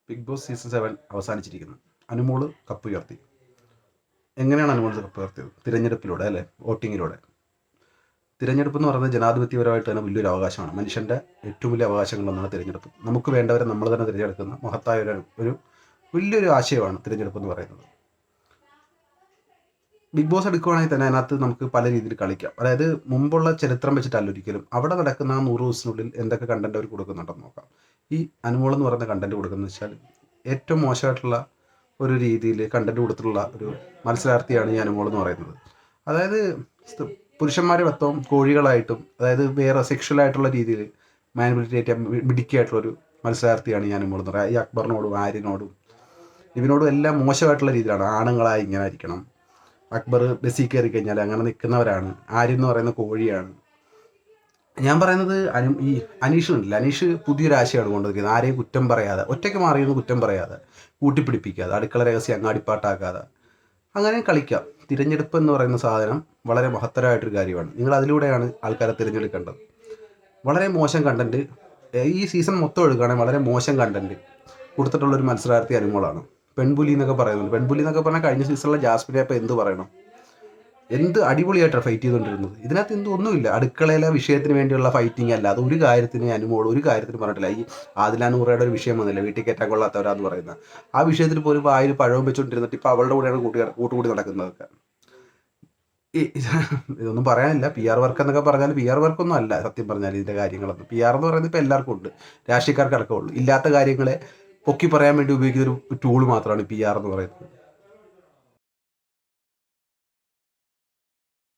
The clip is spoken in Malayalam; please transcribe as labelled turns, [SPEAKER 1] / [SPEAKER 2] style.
[SPEAKER 1] Big boss season 7 അവസാനിച്ചിരിക്കുന്നു. Anumol cup ഉയർത്തി. എങ്ങനെയാണ് അനുമോൾ കപ്പ് ഉയർത്തിയത്? തിരഞ്ഞെടുപ്പിലൂടെ അല്ലേ, വോട്ടിങ്ങിലൂടെ. തിരഞ്ഞെടുപ്പ് എന്ന് പറയുന്നത് ജനാധിപത്യപരമായിട്ട് തന്നെ വലിയൊരു അവകാശമാണ്. മനുഷ്യൻ്റെ ഏറ്റവും വലിയ അവകാശങ്ങളൊന്നാണ് തിരഞ്ഞെടുപ്പ്. നമുക്ക് വേണ്ടവരെ നമ്മൾ തന്നെ തിരഞ്ഞെടുക്കുന്ന മഹത്തായ ഒരു വലിയൊരു ആശയമാണ് തിരഞ്ഞെടുപ്പ് എന്ന് പറയുന്നത്. ബിഗ് ബോസ് എടുക്കുകയാണെങ്കിൽ തന്നെ അതിനകത്ത് നമുക്ക് പല രീതിയിൽ കളിക്കാം. അതായത് മുമ്പുള്ള ചരിത്രം വെച്ചിട്ടല്ല ഒരിക്കലും. അവിടെ നടക്കുന്ന ആ 100 ദിവസത്തിനുള്ളിൽ എന്തൊക്കെ കണ്ടന്റ് അവർ കൊടുക്കുന്നുണ്ടെന്ന് നോക്കാം. ഈ അനുമോൾ എന്ന് പറയുന്ന കണ്ടന്റ് കൊടുക്കുന്നത് വെച്ചാൽ ഏറ്റവും മോശമായിട്ടുള്ള ഒരു രീതിയിൽ കണ്ടന്റ് കൊടുത്തിട്ടുള്ള ഒരു മത്സരാർത്ഥിയാണ് ഈ അനുമോൾ എന്ന് പറയുന്നത്. അതായത് പുരുഷന്മാരെ മൊത്തം കോഴികളായിട്ടും, അതായത് വേറെ സെക്ഷലായിട്ടുള്ള രീതിയിൽ മാനിപ്പുലേറ്റ് മിടുക്കിയായിട്ടുള്ളൊരു മത്സരാർത്ഥിയാണ് ഈ അനുമോൾ എന്ന് പറയുക. ഈ അക്ബറിനോടും ആര്യനോടും ഇവനോടും എല്ലാം മോശമായിട്ടുള്ള രീതിയിലാണ്. ആണുങ്ങളായി ഇങ്ങനെ ആയിരിക്കണം. അക്ബർ ബസ്സിൽ കയറി കഴിഞ്ഞാൽ അങ്ങനെ നിൽക്കുന്നവരാണ്. ആര്യൻ എന്ന് പറയുന്ന കോഴിയാണ്. ഞാൻ പറയുന്നത് ഈ അനീഷ് ഉണ്ടല്ലോ, അനീഷ് പുതിയൊരു ആശയമാണ് കൊണ്ടുവന്നിരിക്കുന്നത്. ആരെയും കുറ്റം പറയാതെ, ഒറ്റയ്ക്ക് മാറിയെന്ന് കുറ്റം പറയാതെ, കൂട്ടിപ്പിടിപ്പിക്കാതെ, അടുക്കള രഹസ്യം അങ്ങാടിപ്പാട്ടാക്കാതെ അങ്ങനെ കളിക്കാം. തിരഞ്ഞെടുപ്പ് എന്ന് പറയുന്ന സാധനം വളരെ മഹത്തരമായിട്ടൊരു കാര്യമാണ്. നിങ്ങൾ അതിലൂടെയാണ് ആൾക്കാരെ തിരഞ്ഞെടുക്കേണ്ടത്. വളരെ മോശം കണ്ടന്റ് ഈ സീസൺ മൊത്തം എടുക്കുകയാണെങ്കിൽ വളരെ മോശം കണ്ടന്റ് കൊടുത്തിട്ടുള്ളൊരു മത്സരാർത്ഥി അനുമോളാണ്. പെൺപുലി എന്നൊക്കെ പറയുന്നുണ്ട്. പെൺപുലി എന്നൊക്കെ പറഞ്ഞാൽ കഴിഞ്ഞ സീസണിലെ ജാസ്മിനെ ഇപ്പോൾ എന്ത് പറയണം, എന്ത് അടിപൊളിയായിട്ടാണ് ഫൈറ്റ് ചെയ്തുകൊണ്ടിരുന്നത്. ഇതിനകത്ത് ഒന്നുമില്ല. അടുക്കളയിലെ വിഷയത്തിന് വേണ്ടിയുള്ള ഫൈറ്റിംഗ് അല്ല. അത് ഒരു കാര്യത്തിന് അനുമോൾ ഒരു കാര്യത്തിന് പറഞ്ഞിട്ടില്ല. ഈ ആദില നൂറയുടെ ഒരു വിഷയം വന്നില്ല, വീട്ടിൽ കയറ്റാൻ കൊള്ളാത്തവരാന്ന് പറയുന്ന ആ വിഷയത്തിൽ പോലും വായിൽ പഴവും വെച്ചുകൊണ്ടിരുന്നിട്ട് ഇപ്പോൾ അവളുടെ കൂടെയാണ് കൂട്ടുകൂടി നടക്കുന്നതൊക്കെ. ഇതൊന്നും പറയാനില്ല. PR വർക്ക് എന്നൊക്കെ പറഞ്ഞാൽ PR വർക്കൊന്നും അല്ല സത്യം പറഞ്ഞാൽ ഇതിൻ്റെ കാര്യങ്ങളൊന്നും. PR എന്ന് പറയുന്നത് ഇപ്പോൾ എല്ലാവർക്കും ഉണ്ട്, രാഷ്ട്രീയക്കാർക്ക് അടക്കമുള്ളൂ. ഇല്ലാത്ത കാര്യങ്ങളെ പൊക്കി പറയാൻ വേണ്ടി ഉപയോഗിക്കുന്ന ഒരു ടൂൾ മാത്രമാണ് PR എന്ന് പറയുന്നത്.